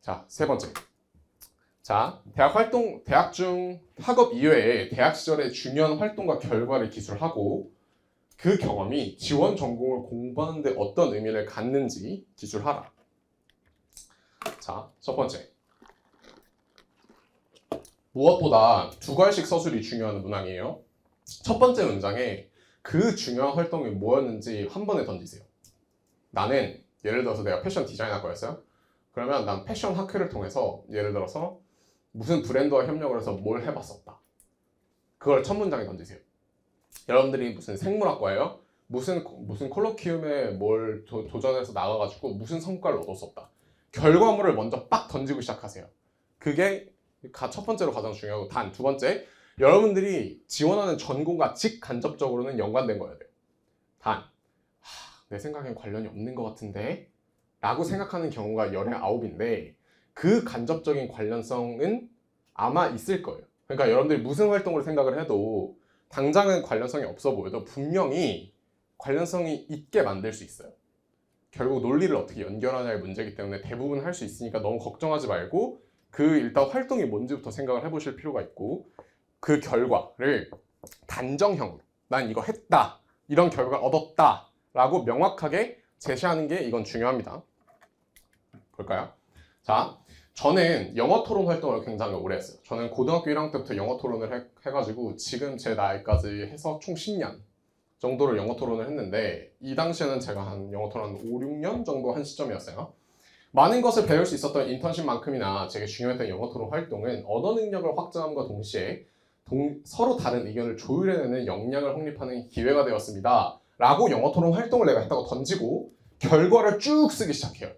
자, 세 번째. 자, 대학 중 학업 이외에 대학 시절의 중요한 활동과 결과를 기술하고 그 경험이 지원 전공을 공부하는 데 어떤 의미를 갖는지 기술하라. 자, 첫 번째. 무엇보다 두 갈씩 서술이 중요한 문항이에요. 첫 번째 문장에 그 중요한 활동이 뭐였는지 한 번에 던지세요. 나는 예를 들어서 내가 패션 디자인학과였어요. 그러면 난 패션 학회를 통해서 예를 들어서 무슨 브랜드와 협력을 해서 뭘 해봤었다. 그걸 첫 문장에 던지세요. 여러분들이 무슨 생물학과예요? 무슨 콜로키움에 뭘 도전해서 나가가지고 무슨 성과를 얻었었다. 결과물을 먼저 빡 던지고 시작하세요. 그게 첫 번째로 가장 중요하고, 단 두 번째, 여러분들이 지원하는 전공과 직간접적으로는 연관된 거여야 돼요. 단 내 생각엔 관련이 없는 것 같은데 라고 생각하는 경우가 열의 9인데 그 간접적인 관련성은 아마 있을 거예요. 그러니까 여러분들이 무슨 활동을 생각을 해도 당장은 관련성이 없어 보여도 분명히 관련성이 있게 만들 수 있어요. 결국 논리를 어떻게 연결하냐의 문제이기 때문에 대부분 할 수 있으니까 너무 걱정하지 말고 일단 활동이 뭔지부터 생각을 해보실 필요가 있고, 그 결과를 단정형으로 난 이거 했다, 이런 결과를 얻었다 라고 명확하게 제시하는 게 이건 중요합니다. 볼까요? 자, 저는 영어 토론 활동을 굉장히 오래 했어요. 저는 고등학교 1학년 때부터 영어 토론을 해가지고 지금 제 나이까지 해서 총 10년 정도를 영어 토론을 했는데, 이 당시에는 제가 한 영어 토론 5, 6년 정도 한 시점이었어요. 많은 것을 배울 수 있었던 인턴십만큼이나 제게 중요했던 영어 토론 활동은 언어 능력을 확장함과 동시에 서로 다른 의견을 조율해내는 역량을 확립하는 기회가 되었습니다 라고 영어 토론 활동을 내가 했다고 던지고 결과를 쭉 쓰기 시작해요.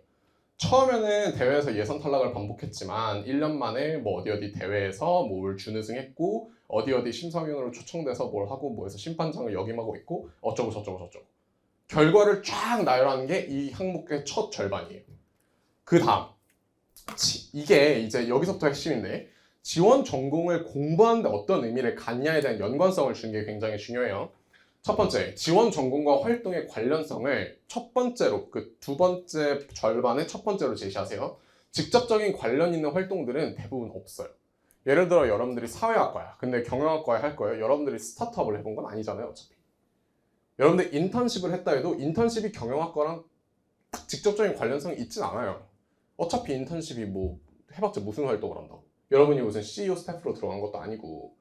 처음에는 대회에서 예선 탈락을 반복했지만 1년 만에 뭐 어디 대회에서 뭘 준우승했고 어디 심사위원으로 초청돼서 뭘 하고 뭐해서 심판장을 역임하고 있고 어쩌고 저쩌고 결과를 쫙 나열하는 게 이 항목의 첫 절반이에요. 그 다음, 이게 이제 여기서부터 핵심인데, 지원 전공을 공부하는데 어떤 의미를 갖냐에 대한 연관성을 주는 게 굉장히 중요해요. 첫 번째, 지원 전공과 활동의 관련성을 첫 번째로, 그 두 번째 절반의 첫 번째로 제시하세요. 직접적인 관련 있는 활동들은 대부분 없어요. 예를 들어 여러분들이 사회학과야. 근데 경영학과에 할 거예요. 여러분들이 스타트업을 해본 건 아니잖아요, 어차피. 여러분들 인턴십을 했다 해도 인턴십이 경영학과랑 딱 직접적인 관련성이 있진 않아요. 어차피 인턴십이 뭐 해봤자 무슨 활동을 한다고. 여러분이 무슨 CEO 스태프로 들어간 것도 아니고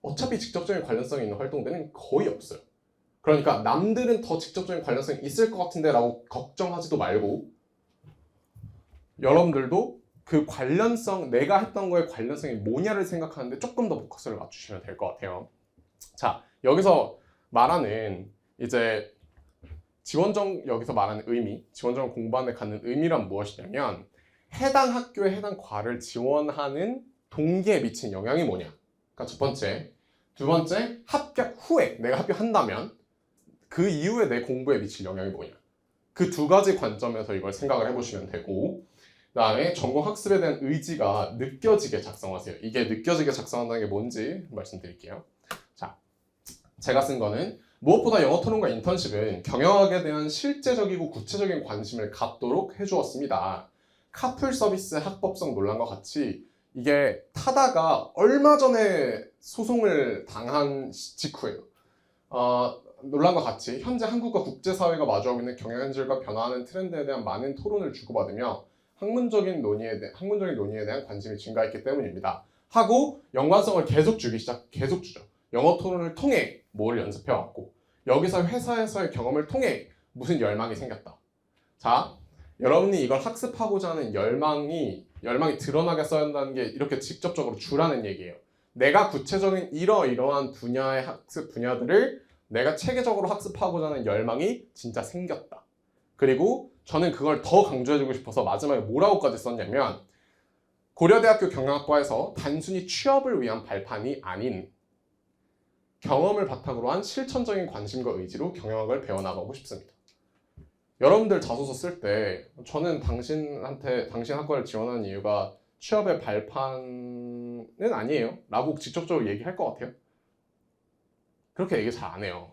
어차피 직접적인 관련성이 있는 활동들은 거의 없어요. 그러니까 남들은 더 직접적인 관련성이 있을 것 같은데 라고 걱정하지도 말고, 여러분들도 그 관련성, 내가 했던 거에 관련성이 뭐냐를 생각하는데 조금 더 포커스를 맞추시면 될 것 같아요. 자, 여기서 말하는 이제 여기서 말하는 의미, 지원전공 공부하는 데 갖는 의미란 무엇이냐면, 해당 학교에 해당 과를 지원하는 동기에 미친 영향이 뭐냐. 그러니까 첫 번째. 두 번째, 합격 후에 내가 합격한다면 그 이후에 내 공부에 미칠 영향이 뭐냐. 그 두 가지 관점에서 이걸 생각을 해보시면 되고, 그 다음에 전공 학습에 대한 의지가 느껴지게 작성하세요. 이게 느껴지게 작성한다는 게 뭔지 말씀드릴게요. 자, 제가 쓴 거는 무엇보다 영어 토론과 인턴십은 경영학에 대한 실제적이고 구체적인 관심을 갖도록 해주었습니다. 카풀 서비스 합법성 논란과 같이 이게 타다가 얼마 전에 소송을 당한 직후예요. 논란과 같이 현재 한국과 국제사회가 마주하고 있는 경영 현실과 변화하는 트렌드에 대한 많은 토론을 주고받으며 학문적인 논의에 대한 관심이 증가했기 때문입니다. 하고 연관성을 계속 주죠. 영어 토론을 통해 뭘 연습해왔고, 여기서 회사에서의 경험을 통해 무슨 열망이 생겼다. 자, 여러분이 이걸 학습하고자 하는 열망이 드러나게 써야 한다는 게 이렇게 직접적으로 주라는 얘기예요. 내가 구체적인 이러이러한 분야의 학습 분야들을 내가 체계적으로 학습하고자 하는 열망이 진짜 생겼다. 그리고 저는 그걸 더 강조해주고 싶어서 마지막에 뭐라고까지 썼냐면, 고려대학교 경영학과에서 단순히 취업을 위한 발판이 아닌 경험을 바탕으로 한 실천적인 관심과 의지로 경영학을 배워나가고 싶습니다. 여러분들 자소서 쓸 때 저는 당신 학과를 지원하는 이유가 취업의 발판은 아니에요 라고 직접적으로 얘기할 것 같아요? 그렇게 얘기 잘 안 해요.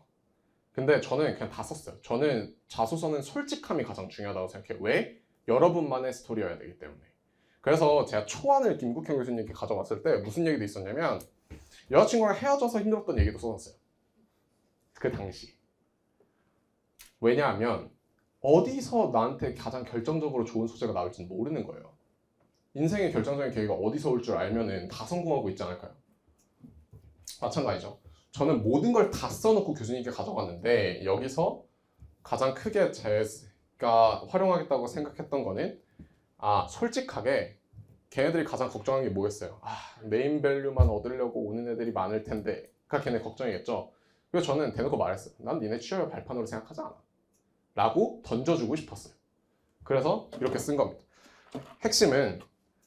근데 저는 그냥 다 썼어요. 저는 자소서는 솔직함이 가장 중요하다고 생각해요. 왜? 여러분만의 스토리여야 되기 때문에. 그래서 제가 초안을 김국형 교수님께 가져왔을 때 무슨 얘기도 있었냐면 여자친구랑 헤어져서 힘들었던 얘기도 써놨어요. 그 당시. 왜냐하면 어디서 나한테 가장 결정적으로 좋은 소재가 나올지는 모르는 거예요. 인생의 결정적인 계기가 어디서 올 줄 알면은 다 성공하고 있지 않을까요? 마찬가지죠. 저는 모든 걸 다 써놓고 교수님께 가져갔는데 여기서 가장 크게 제가 활용하겠다고 생각했던 거는 솔직하게 걔네들이 가장 걱정한 게 뭐였어요? 네임밸류만 얻으려고 오는 애들이 많을 텐데 가 걔네 걱정이겠죠. 그래서 저는 대놓고 말했어요. 난 니네 취업을 발판으로 생각하지 않아 라고 던져주고 싶었어요. 그래서 이렇게 쓴 겁니다. 핵심은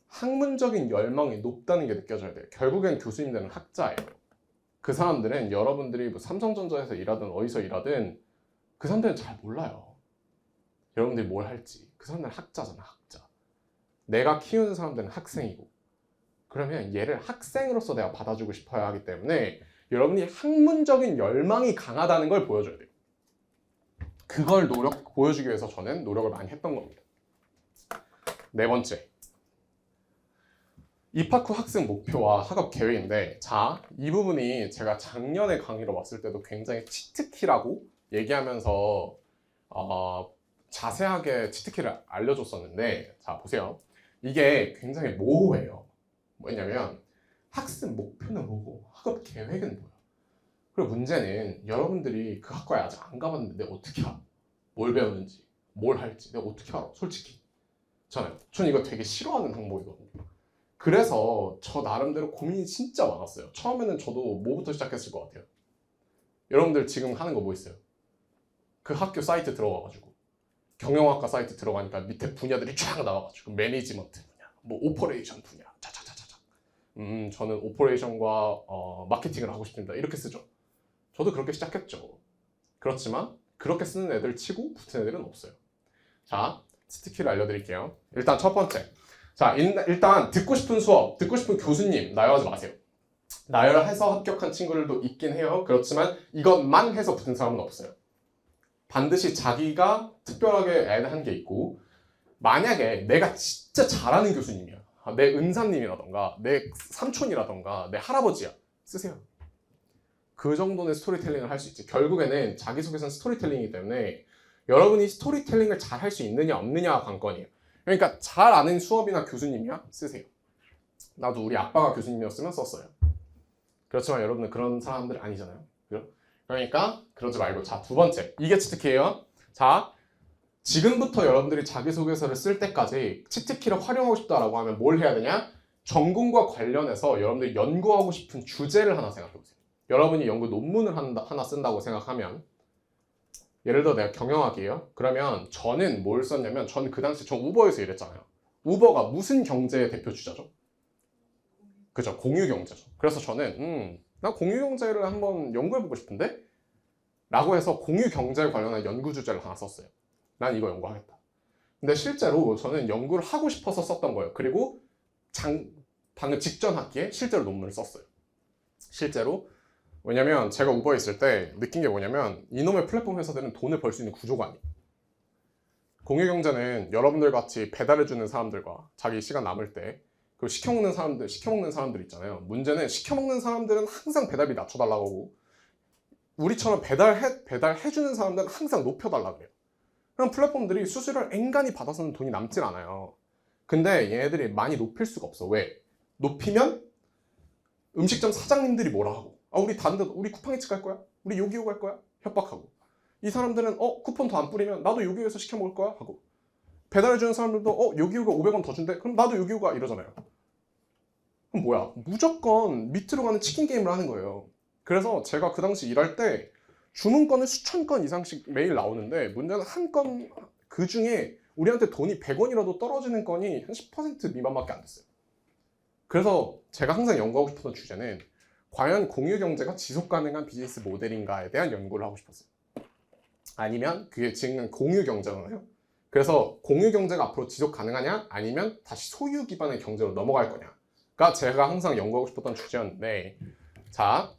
학문적인 열망이 높다는 게 느껴져야 돼요. 결국엔 교수님들은 학자예요. 그 사람들은 여러분들이 뭐 삼성전자에서 일하든 어디서 일하든 그 사람들은 잘 몰라요. 여러분들이 뭘 할지. 그 사람들은 학자잖아, 학자. 내가 키우는 사람들은 학생이고. 그러면 얘를 학생으로서 내가 받아주고 싶어야 하기 때문에 여러분이 학문적인 열망이 강하다는 걸 보여줘야 돼요. 그걸 보여주기 위해서 저는 노력을 많이 했던 겁니다. 네 번째. 입학 후 학생 목표와 학업 계획인데 이 부분이 제가 작년에 강의로 왔을 때도 굉장히 치트키라고 얘기하면서 자세하게 치트키를 알려줬었는데 자 보세요. 이게 굉장히 모호해요. 뭐냐면 학생 목표는 뭐고 학업 계획은 뭐야. 그리고 문제는 여러분들이 그 학과에 아직 안 가봤는데 내가 어떻게 알아? 뭘 배우는지 뭘 할지 내가 어떻게 알아? 솔직히 저는 이거 되게 싫어하는 항목이거든요. 그래서 저 나름대로 고민이 진짜 많았어요. 처음에는 저도 뭐부터 시작했을 것 같아요. 여러분들 지금 하는 거 뭐 있어요? 그 학교 사이트 들어가가지고 경영학과 사이트 들어가니까 밑에 분야들이 쫙 나와가지고 매니지먼트 분야, 뭐 오퍼레이션 분야, 차차차차차. 저는 오퍼레이션과 마케팅을 하고 싶습니다. 이렇게 쓰죠. 저도 그렇게 시작했죠. 그렇지만 그렇게 쓰는 애들 치고 붙은 애들은 없어요. 자, 스티키를 알려드릴게요. 일단 첫 번째. 자, 일단 듣고 싶은 수업, 듣고 싶은 교수님 나열하지 마세요. 나열해서 합격한 친구들도 있긴 해요. 그렇지만 이것만 해서 붙은 사람은 없어요. 반드시 자기가 특별하게 애한 게 있고 만약에 내가 진짜 잘하는 교수님이야. 내 은사님이라던가 내 삼촌이라던가 내 할아버지야. 쓰세요. 그 정도는 스토리텔링을 할 수 있지. 결국에는 자기소개서는 스토리텔링이기 때문에 여러분이 스토리텔링을 잘 할 수 있느냐 없느냐가 관건이에요. 그러니까 잘 아는 수업이나 교수님이야? 쓰세요. 나도 우리 아빠가 교수님이었으면 썼어요. 그렇지만 여러분은 그런 사람들 아니잖아요. 그러니까 그러지 말고 자, 두 번째. 이게 치트키예요. 자, 지금부터 여러분들이 자기소개서를 쓸 때까지 치트키를 활용하고 싶다라고 하면 뭘 해야 되냐? 전공과 관련해서 여러분들이 연구하고 싶은 주제를 하나 생각해보세요. 여러분이 연구 논문을 하나 쓴다고 생각하면 예를 들어 내가 경영학이에요. 그러면 저는 뭘 썼냐면 저는 그 당시 전 우버에서 일했잖아요. 우버가 무슨 경제의 대표 주자죠? 그죠, 공유경제죠. 그래서 저는 나 공유경제를 한번 연구해보고 싶은데? 라고 해서 공유경제에 관련한 연구 주제를 하나 썼어요. 난 이거 연구하겠다. 근데 실제로 저는 연구를 하고 싶어서 썼던 거예요. 그리고 방금 직전 학기에 실제로 논문을 썼어요. 실제로. 왜냐면 제가 우버에 있을 때 느낀 게 뭐냐면 이놈의 플랫폼 회사들은 돈을 벌 수 있는 구조가 아니에요. 공유경제는 여러분들 같이 배달해주는 사람들과 자기 시간 남을 때 그리고 시켜먹는 사람들 있잖아요. 문제는 시켜먹는 사람들은 항상 배달비 낮춰달라고 하고 우리처럼 배달해주는 사람들은 항상 높여달라고 해요. 그럼 플랫폼들이 수수료를 앵간히 받아서는 돈이 남질 않아요. 근데 얘네들이 많이 높일 수가 없어. 왜? 높이면 음식점 사장님들이 뭐라 하고 우리 다른 데 우리 쿠팡이츠 갈 거야? 우리 요기요 갈 거야? 협박하고 이 사람들은 쿠폰 더 안 뿌리면 나도 요기요에서 시켜 먹을 거야? 하고 배달해주는 사람들도 요기요가 500원 더 준대? 그럼 나도 요기요가 이러잖아요. 그럼 뭐야? 무조건 밑으로 가는 치킨 게임을 하는 거예요. 그래서 제가 그 당시 일할 때 주문건을 수천 건 이상씩 매일 나오는데 문제는 한 건 그 중에 우리한테 돈이 100원이라도 떨어지는 건이 한 10% 미만밖에 안 됐어요. 그래서 제가 항상 연구하고 싶었던 주제는 과연 공유경제가 지속가능한 비즈니스 모델인가에 대한 연구를 하고 싶었어요. 아니면 그게 지금 공유경제잖아요. 그래서 공유경제가 앞으로 지속 가능하냐 아니면 다시 소유 기반의 경제로 넘어갈 거냐가 제가 항상 연구하고 싶었던 주제였는데 자,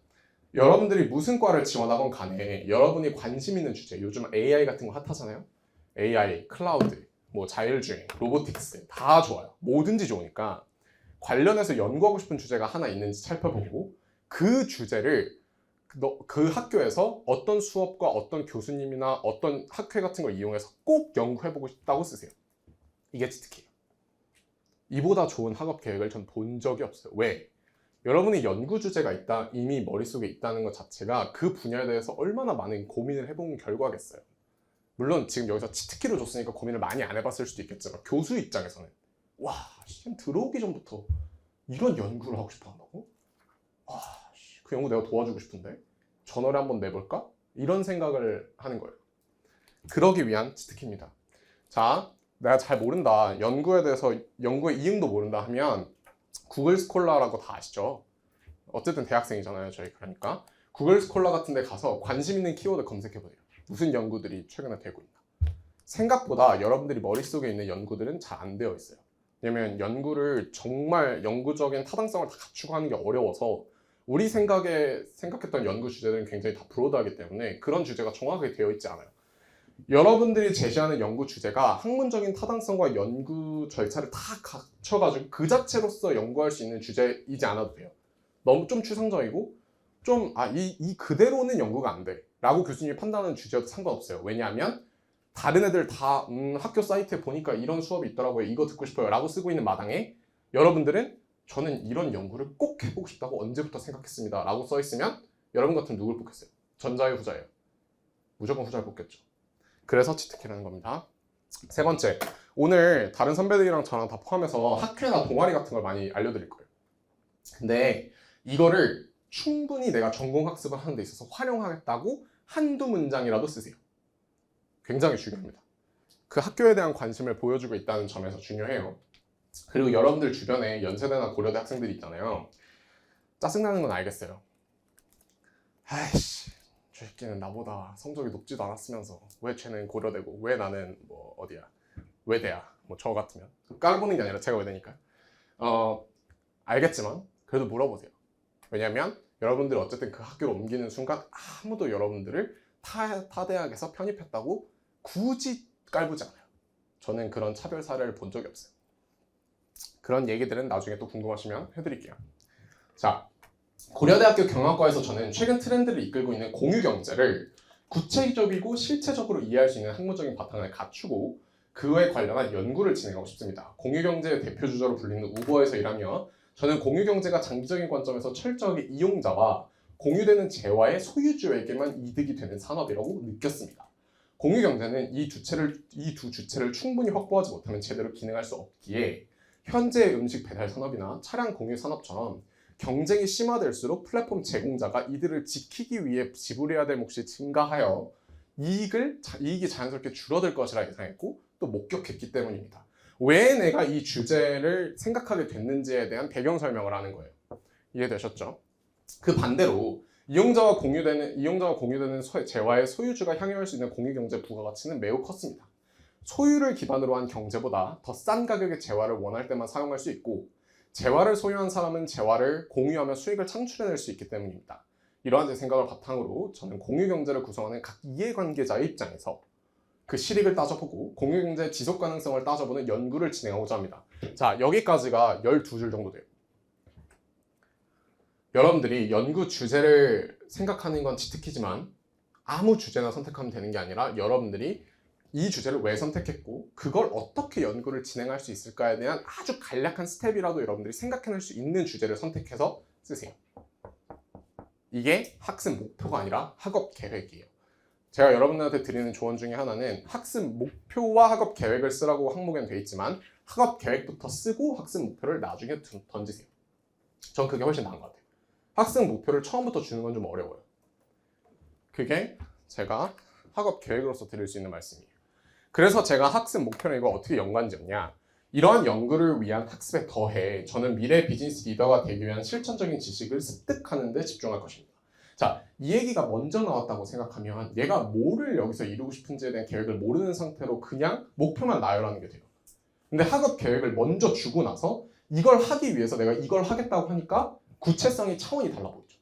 여러분들이 무슨 과를 지원하건 간에 여러분이 관심 있는 주제, 요즘 AI 같은 거 핫하잖아요. AI, 클라우드, 뭐 자율주행, 로보틱스 다 좋아요. 뭐든지 좋으니까 관련해서 연구하고 싶은 주제가 하나 있는지 살펴보고 그 주제를 그 학교에서 어떤 수업과 어떤 교수님이나 어떤 학회 같은 걸 이용해서 꼭 연구해보고 싶다고 쓰세요. 이게 치트키예요. 이보다 좋은 학업 계획을 전 본 적이 없어요. 왜? 여러분이 연구 주제가 있다, 이미 머릿속에 있다는 것 자체가 그 분야에 대해서 얼마나 많은 고민을 해본 결과겠어요. 물론 지금 여기서 치트키를 줬으니까 고민을 많이 안 해봤을 수도 있겠지만 교수 입장에서는 와, 들어오기 전부터 이런 연구를 하고 싶어 한다고? 와, 그 연구 내가 도와주고 싶은데 저널에 한번 내볼까? 이런 생각을 하는 거예요. 그러기 위한 치트키입니다. 자, 내가 잘 모른다, 연구에 대해서 연구의 이응도 모른다 하면 구글 스콜라라고 다 아시죠? 어쨌든 대학생이잖아요, 저희. 그러니까 구글 스콜라 같은 데 가서 관심 있는 키워드 검색해보세요. 무슨 연구들이 최근에 되고 있나. 생각보다 여러분들이 머릿속에 있는 연구들은 잘 안 되어 있어요. 왜냐면 연구를 정말 연구적인 타당성을 다 갖추고 하는 게 어려워서 우리 생각했던 연구 주제들은 굉장히 다 브로드하기 때문에 그런 주제가 정확하게 되어 있지 않아요. 여러분들이 제시하는 연구 주제가 학문적인 타당성과 연구 절차를 다 갖춰가지고 그 자체로서 연구할 수 있는 주제이지 않아도 돼요. 너무 좀 추상적이고 좀 이 그대로는 연구가 안 돼 라고 교수님이 판단하는 주제여도 상관없어요. 왜냐하면 다른 애들 다 학교 사이트에 보니까 이런 수업이 있더라고요, 이거 듣고 싶어요 라고 쓰고 있는 마당에 여러분들은 저는 이런 연구를 꼭 해보고 싶다고 언제부터 생각했습니다 라고 써있으면 여러분 같으면 누굴 뽑겠어요? 전자예요, 후자예요? 무조건 후자를 뽑겠죠. 그래서 치트키라는 겁니다. 세 번째, 오늘 다른 선배들이랑 저랑 다 포함해서 학회나 동아리 같은 걸 많이 알려드릴 거예요. 근데 이거를 충분히 내가 전공학습을 하는 데 있어서 활용하겠다고 한두 문장이라도 쓰세요. 굉장히 중요합니다. 그 학교에 대한 관심을 보여주고 있다는 점에서 중요해요. 그리고 여러분들 주변에 연세대나 고려대 학생들이 있잖아요. 짜증나는 건 알겠어요. 아이씨, 저 새끼는 나보다 성적이 높지도 않았으면서 왜 쟤는 고려대고 왜 나는 뭐 어디야, 외대야, 뭐 저 같으면 깔보는 게 아니라 제가 외대니까 알겠지만 그래도 물어보세요. 왜냐면 여러분들이 어쨌든 그 학교로 옮기는 순간 아무도 여러분들을 타 대학에서 편입했다고 굳이 깔보지 않아요. 저는 그런 차별 사례를 본 적이 없어요. 그런 얘기들은 나중에 또 궁금하시면 해드릴게요. 자, 고려대학교 경영학과에서 저는 최근 트렌드를 이끌고 있는 공유경제를 구체적이고 실체적으로 이해할 수 있는 학문적인 바탕을 갖추고 그에 관련한 연구를 진행하고 싶습니다. 공유경제의 대표 주자로 불리는 우버에서 일하며 저는 공유경제가 장기적인 관점에서 철저하게 이용자와 공유되는 재화의 소유주에게만 이득이 되는 산업이라고 느꼈습니다. 공유경제는 이 두 주체를 충분히 확보하지 못하면 제대로 기능할 수 없기에 현재 음식 배달 산업이나 차량 공유 산업처럼 경쟁이 심화될수록 플랫폼 제공자가 이들을 지키기 위해 지불해야 될 몫이 증가하여 이익이 자연스럽게 줄어들 것이라 예상했고 또 목격했기 때문입니다. 왜 내가 이 주제를 생각하게 됐는지에 대한 배경 설명을 하는 거예요. 이해되셨죠? 그 반대로 이용자와 공유되는 재화의 소유주가 향유할 수 있는 공유경제 부가가치는 매우 컸습니다. 소유를 기반으로 한 경제보다 더 싼 가격의 재화를 원할 때만 사용할 수 있고 재화를 소유한 사람은 재화를 공유하며 수익을 창출해낼 수 있기 때문입니다. 이러한 제 생각을 바탕으로 저는 공유경제를 구성하는 각 이해관계자의 입장에서 그 실익을 따져보고 공유경제의 지속가능성을 따져보는 연구를 진행하고자 합니다. 자, 여기까지가 12줄 정도 돼요. 여러분들이 연구 주제를 생각하는 건 치트키지만 아무 주제나 선택하면 되는 게 아니라 여러분들이 이 주제를 왜 선택했고 그걸 어떻게 연구를 진행할 수 있을까에 대한 아주 간략한 스텝이라도 여러분들이 생각해낼 수 있는 주제를 선택해서 쓰세요. 이게 학습 목표가 아니라 학업 계획이에요. 제가 여러분들한테 드리는 조언 중에 하나는 학습 목표와 학업 계획을 쓰라고 항목에는 돼 있지만 학업 계획부터 쓰고 학습 목표를 나중에 던지세요. 전 그게 훨씬 나은 것 같아요. 학습 목표를 처음부터 주는 건 좀 어려워요. 그게 제가 학업 계획으로서 드릴 수 있는 말씀이에요. 그래서 제가 학습 목표는 이거 어떻게 연관지었냐, 이러한 연구를 위한 학습에 더해 저는 미래 비즈니스 리더가 되기 위한 실천적인 지식을 습득하는 데 집중할 것입니다. 자, 이 얘기가 먼저 나왔다고 생각하면 얘가 뭐를 여기서 이루고 싶은지에 대한 계획을 모르는 상태로 그냥 목표만 나열하는 게 돼요. 근데 학업 계획을 먼저 주고 나서 이걸 하기 위해서 내가 이걸 하겠다고 하니까 구체성이 차원이 달라 보이죠.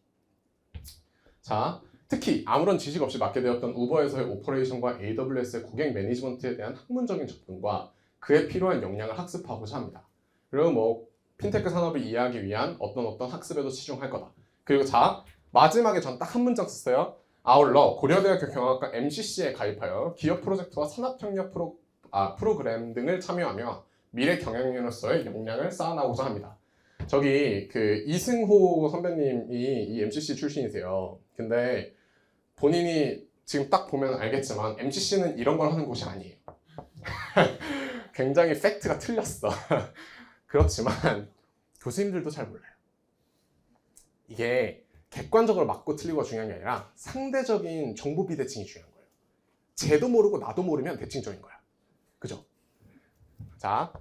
자, 특히 아무런 지식 없이 맡게 되었던 우버에서의 오퍼레이션과 AWS의 고객 매니지먼트에 대한 학문적인 접근과 그에 필요한 역량을 학습하고자 합니다. 그리고 뭐 핀테크 산업을 이해하기 위한 어떤 학습에도 치중할 거다. 그리고 자, 마지막에 전 딱 한 문장 썼어요. 아울러 고려대학교 경영학과 MCC에 가입하여 기업 프로젝트와 산업협력 프로그램 등을 참여하며 미래 경영인으로서의 역량을 쌓아나가고자 합니다. 저기 그 이승호 선배님이 이 MCC 출신이세요. 근데 본인이 지금 딱 보면 알겠지만 MCC는 이런 걸 하는 곳이 아니에요. 굉장히 팩트가 틀렸어. 그렇지만 교수님들도 잘 몰라요. 이게 객관적으로 맞고 틀리고가 중요한 게 아니라 상대적인 정보 비대칭이 중요한 거예요. 쟤도 모르고 나도 모르면 대칭적인 거야. 그죠? 자,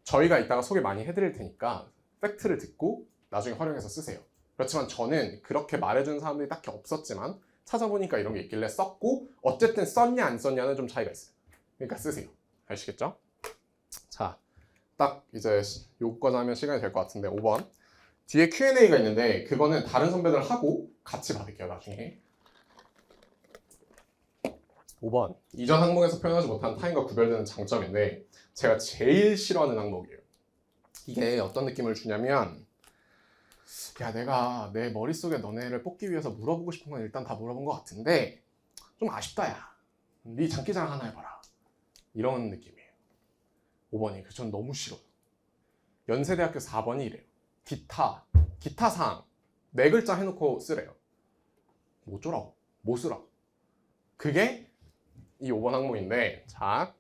저희가 이따가 소개 많이 해드릴 테니까 팩트를 듣고 나중에 활용해서 쓰세요. 그렇지만 저는 그렇게 말해주는 사람들이 딱히 없었지만 찾아보니까 이런 게 있길래 썼고, 어쨌든 썼냐 안 썼냐는 좀 차이가 있어요. 그러니까 쓰세요. 아시겠죠? 자, 딱 이제 요거까지 하면 시간이 될 것 같은데 5번 뒤에 Q&A가 있는데 그거는 다른 선배들 하고 같이 받을게요. 나중에 5번 이전 항목에서 표현하지 못한 타인과 구별되는 장점인데 제가 제일 싫어하는 항목이에요. 이게 어떤 느낌을 주냐면, 야, 내가 내 머릿속에 너네를 뽑기 위해서 물어보고 싶은 건 일단 다 물어본 것 같은데 좀 아쉽다. 야, 네 장기자랑 하나 해봐라. 이런 느낌이에요. 5번이 전 너무 싫어요. 연세대학교 4번이 이래요. 기타 사항 4글자 해놓고 쓰래요. 뭐 어쩌라고? 뭐 쓰라고? 그게 이 5번 항목인데, 자,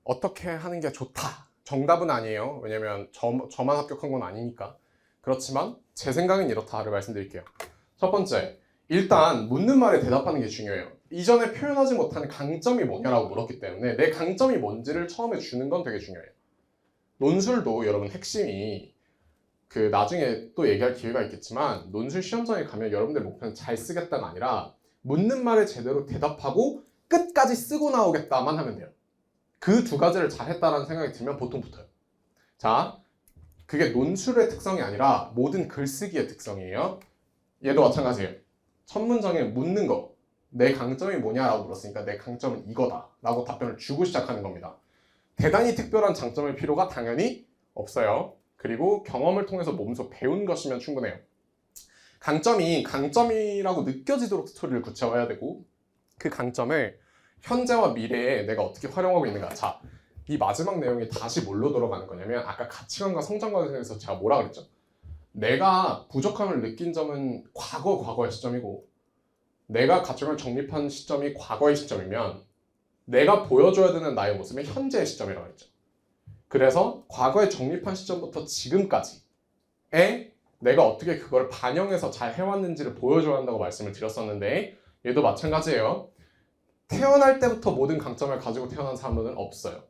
어떻게 하는 게 좋다. 정답은 아니에요. 왜냐면 저만 합격한 건 아니니까. 그렇지만 제 생각은 이렇다를 말씀드릴게요. 첫 번째, 일단 묻는 말에 대답하는 게 중요해요. 이전에 표현하지 못한 강점이 뭐냐라고 물었기 때문에 내 강점이 뭔지를 처음에 주는 건 되게 중요해요. 논술도 여러분 핵심이 그 나중에 또 얘기할 기회가 있겠지만 논술 시험장에 가면 여러분들 목표는 잘 쓰겠다가 아니라 묻는 말에 제대로 대답하고 끝까지 쓰고 나오겠다만 하면 돼요. 그 두 가지를 잘했다라는 생각이 들면 보통 붙어요. 자, 그게 논술의 특성이 아니라 모든 글쓰기의 특성이에요. 얘도 마찬가지예요. 첫 문장에 묻는 거, 내 강점이 뭐냐라고 물었으니까 내 강점은 이거다 라고 답변을 주고 시작하는 겁니다. 대단히 특별한 장점일 필요가 당연히 없어요. 그리고 경험을 통해서 몸소 배운 것이면 충분해요. 강점이 강점이라고 느껴지도록 스토리를 구체화해야 되고, 그 강점을 현재와 미래에 내가 어떻게 활용하고 있는가. 자, 이 마지막 내용이 다시 뭘로 돌아가는 거냐면 아까 가치관과 성장과에 대해서 제가 뭐라 그랬죠? 내가 부족함을 느낀 점은 과거의 시점이고, 내가 가치관을 정립한 시점이 과거의 시점이면 내가 보여줘야 되는 나의 모습이 현재의 시점이라고 했죠. 그래서 과거에 정립한 시점부터 지금까지에 내가 어떻게 그걸 반영해서 잘 해왔는지를 보여줘야 한다고 말씀을 드렸었는데, 얘도 마찬가지예요. 태어날 때부터 모든 강점을 가지고 태어난 사람들은 없어요.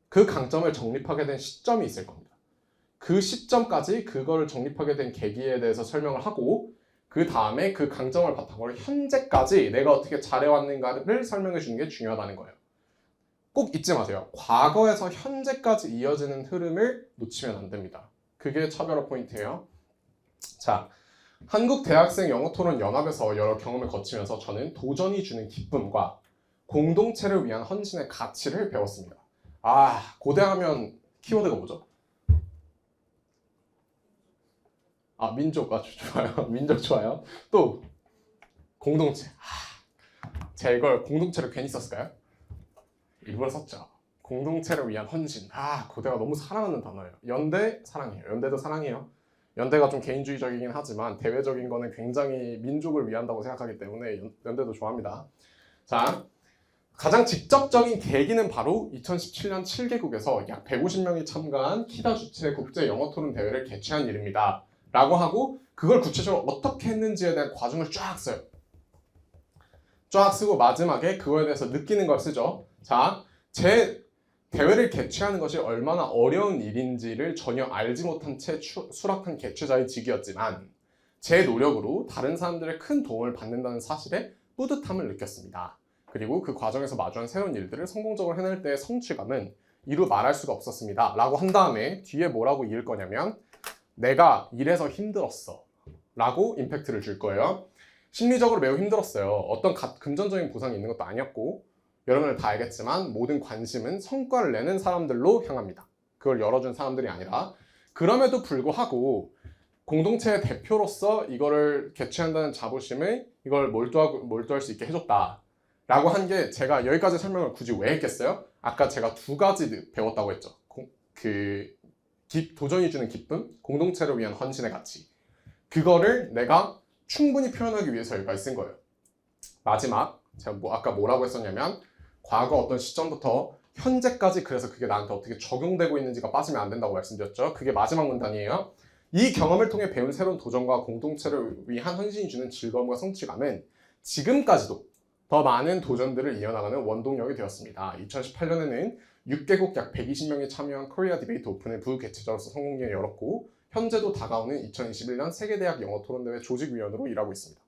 그 강점을 정립하게 된 시점이 있을 겁니다. 그 시점까지 그거를 정립하게 된 계기에 대해서 설명을 하고, 그 다음에 그 강점을 바탕으로 현재까지 내가 어떻게 잘해왔는가를 설명해 주는 게 중요하다는 거예요. 꼭 잊지 마세요. 과거에서 현재까지 이어지는 흐름을 놓치면 안 됩니다. 그게 차별화 포인트예요. 자, 한국대학생영어토론연합에서 여러 경험을 거치면서 저는 도전이 주는 기쁨과 공동체를 위한 헌신의 가치를 배웠습니다. 아, 고대하면 키워드가 뭐죠? 아, 민족 아주 좋아요. 민족 좋아요. 또 공동체. 제가 이걸 공동체를 괜히 썼을까요? 일부러 썼죠. 공동체를 위한 헌신. 아, 고대가 너무 사랑하는 단어예요. 연대 사랑해요. 연대도 사랑해요. 연대가 좀 개인주의적이긴 하지만 대외적인 거는 굉장히 민족을 위한다고 생각하기 때문에 연대도 좋아합니다. 자, 가장 직접적인 계기는 바로 2017년 7개국에서 약 150명이 참가한 키다 주최 국제 영어 토론 대회를 개최한 일입니다. 라고 하고, 그걸 구체적으로 어떻게 했는지에 대한 과정을 쫙 써요. 쫙 쓰고 마지막에 그거에 대해서 느끼는 걸 쓰죠. 자, 제 대회를 개최하는 것이 얼마나 어려운 일인지를 전혀 알지 못한 채 수락한 개최자의 직이었지만 제 노력으로 다른 사람들의 큰 도움을 받는다는 사실에 뿌듯함을 느꼈습니다. 그리고 그 과정에서 마주한 새로운 일들을 성공적으로 해낼 때의 성취감은 이루 말할 수가 없었습니다. 라고 한 다음에 뒤에 뭐라고 이을 거냐면 내가 이래서 힘들었어 라고 임팩트를 줄 거예요. 심리적으로 매우 힘들었어요. 어떤 금전적인 보상이 있는 것도 아니었고 여러분들 다 알겠지만 모든 관심은 성과를 내는 사람들로 향합니다. 그걸 열어준 사람들이 아니라. 그럼에도 불구하고 공동체의 대표로서 이거를 개최한다는 자부심을 이걸 몰두할 수 있게 해줬다 라고 한 게 제가 여기까지 설명을 굳이 왜 했겠어요? 아까 제가 두 가지 배웠다고 했죠. 도전이 주는 기쁨, 공동체를 위한 헌신의 가치. 그거를 내가 충분히 표현하기 위해서 여기까지 쓴 거예요. 마지막, 제가 아까 뭐라고 했었냐면 과거 어떤 시점부터 현재까지 그래서 그게 나한테 어떻게 적용되고 있는지가 빠지면 안 된다고 말씀드렸죠. 그게 마지막 문단이에요. 이 경험을 통해 배운 새로운 도전과 공동체를 위한 헌신이 주는 즐거움과 성취감은 지금까지도 더 많은 도전들을 이어나가는 원동력이 되었습니다. 2018년에는 6개국 약 120명이 참여한 코리아 디베이트 오픈을 부개최자로서 성공리에 열었고 현재도 다가오는 2021년 세계대학 영어 토론대회 조직위원으로 일하고 있습니다.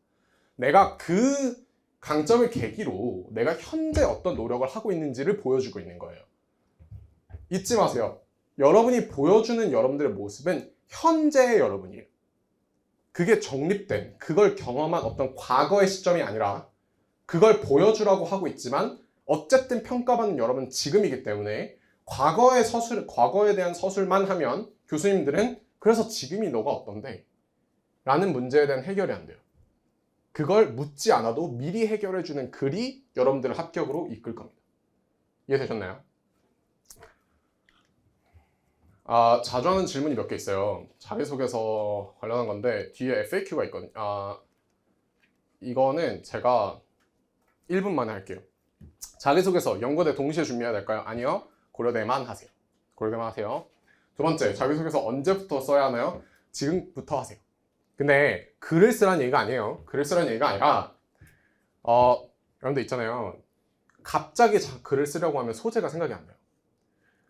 내가 그 강점을 계기로 내가 현재 어떤 노력을 하고 있는지를 보여주고 있는 거예요. 잊지 마세요. 여러분이 보여주는 여러분들의 모습은 현재의 여러분이에요. 그게 정립된, 그걸 경험한 어떤 과거의 시점이 아니라 그걸 보여주라고 하고 있지만 어쨌든 평가받는 여러분은 지금이기 때문에 과거에 대한 서술만 하면 교수님들은 그래서 지금이 너가 어떤데? 라는 문제에 대한 해결이 안 돼요. 그걸 묻지 않아도 미리 해결해주는 글이 여러분들을 합격으로 이끌 겁니다. 이해되셨나요? 자주 하는 질문이 몇 개 있어요. 자기소개서 관련한 건데 뒤에 FAQ가 있거든요. 이거는 제가 1분 만에 할게요. 자기소개서 연고대 동시에 준비해야 될까요? 아니요. 고려대만 하세요. 고려대만 하세요. 두 번째, 자기소개서 언제부터 써야 하나요? 지금부터 하세요. 근데 글을 쓰라는 얘기가 아니에요. 글을 쓰라는 얘기가 아니라 여러분들 있잖아요. 갑자기 글을 쓰려고 하면 소재가 생각이 안 나요.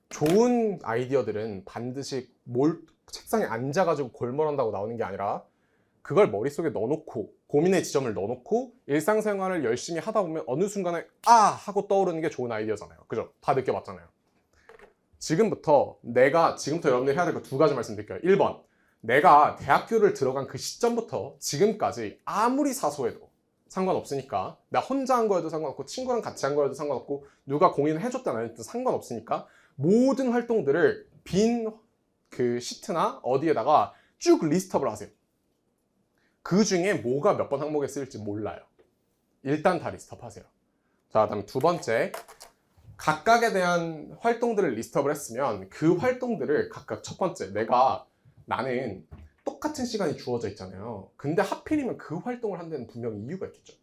좋은 아이디어들은 반드시 책상에 앉아가지고 골몰한다고 나오는 게 아니라 그걸 머릿속에 넣어놓고 고민의 지점을 넣어놓고 일상생활을 열심히 하다 보면 어느 순간에 하고 떠오르는 게 좋은 아이디어잖아요. 그죠? 다 느껴봤잖아요. 지금부터 여러분들이 해야 될 거 두 가지 말씀드릴게요. 1번, 내가 대학교를 들어간 그 시점부터 지금까지 아무리 사소해도 상관없으니까, 나 혼자 한 거에도 상관없고 친구랑 같이 한 거에도 상관없고 누가 공인을 해줬든 안 해줬든 상관없으니까 모든 활동들을 빈 그 시트나 어디에다가 쭉 리스트업을 하세요. 그 중에 뭐가 몇 번 항목에 쓰일지 몰라요. 일단 다 리스트업 하세요. 자, 그다음 두 번째, 각각에 대한 활동들을 리스트업을 했으면 그 활동들을 각각 첫 번째, 나는 똑같은 시간이 주어져 있잖아요. 근데 하필이면 그 활동을 한 데는 분명히 이유가 있겠죠.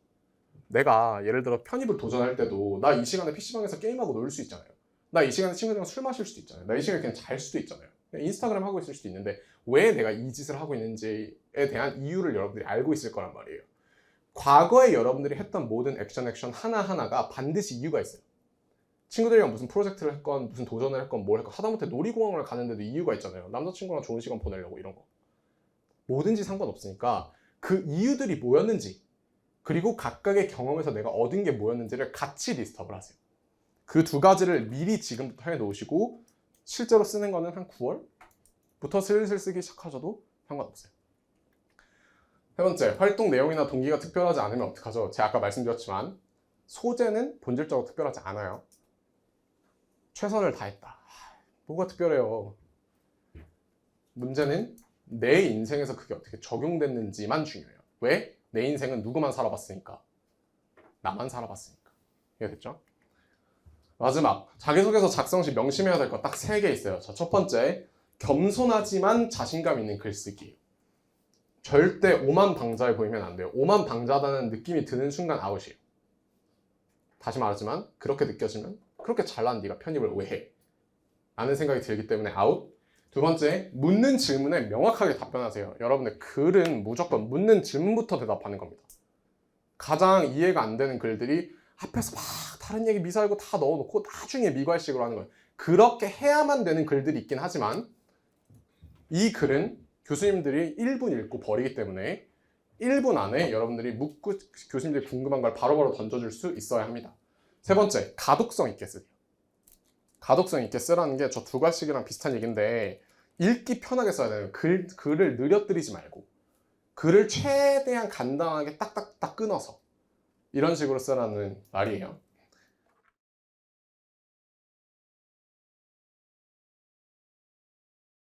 내가 예를 들어 편입을 도전할 때도 나 이 시간에 PC방에서 게임하고 놀 수 있잖아요. 나 이 시간에 친구들이랑 술 마실 수도 있잖아요. 나 이 시간에 그냥 잘 수도 있잖아요. 그냥 인스타그램 하고 있을 수도 있는데 왜 내가 이 짓을 하고 있는지에 대한 이유를 여러분들이 알고 있을 거란 말이에요. 과거에 여러분들이 했던 모든 액션 하나하나가 반드시 이유가 있어요. 친구들이랑 무슨 프로젝트를 했건 무슨 도전을 했건 뭘 했건 하다못해 놀이공원을 가는데도 이유가 있잖아요. 남자친구랑 좋은 시간 보내려고 이런 거. 뭐든지 상관없으니까 그 이유들이 뭐였는지 그리고 각각의 경험에서 내가 얻은 게 뭐였는지를 같이 리스트업을 하세요. 그 두 가지를 미리 지금부터 해놓으시고 실제로 쓰는 거는 한 9월부터 슬슬 쓰기 시작하셔도 상관없어요. 세 번째, 활동 내용이나 동기가 특별하지 않으면 어떡하죠? 제가 아까 말씀드렸지만 소재는 본질적으로 특별하지 않아요. 최선을 다했다. 뭐가 특별해요? 문제는 내 인생에서 그게 어떻게 적용됐는지만 중요해요. 왜? 내 인생은 누구만 살아봤으니까. 나만 살아봤으니까. 이해됐죠? 마지막, 자기소개서 작성 시 명심해야 될 거 딱 3개 있어요. 자, 첫 번째, 겸손하지만 자신감 있는 글쓰기. 절대 오만방자해 보이면 안 돼요. 오만방자하다는 느낌이 드는 순간 아웃이에요. 다시 말하지만 그렇게 느껴지면 그렇게 잘난 네가 편입을 왜 해? 라는 생각이 들기 때문에 아웃. 두 번째, 묻는 질문에 명확하게 답변하세요. 여러분의 글은 무조건 묻는 질문부터 대답하는 겁니다. 가장 이해가 안 되는 글들이 앞에서 막 다른 얘기 미사일고 다 넣어놓고 나중에 미괄식으로 하는 거예요. 그렇게 해야만 되는 글들이 있긴 하지만 이 글은 교수님들이 1분 읽고 버리기 때문에 1분 안에 여러분들이 묻고 교수님들이 궁금한 걸 바로바로 던져줄 수 있어야 합니다. 세 번째, 가독성 있게 쓰세요. 가독성 있게 쓰라는 게 저 두 가지씩이랑 비슷한 얘기인데 읽기 편하게 써야 돼요. 글을 느려뜨리지 말고 글을 최대한 간단하게 딱딱딱 끊어서 이런 식으로 쓰라는 말이에요.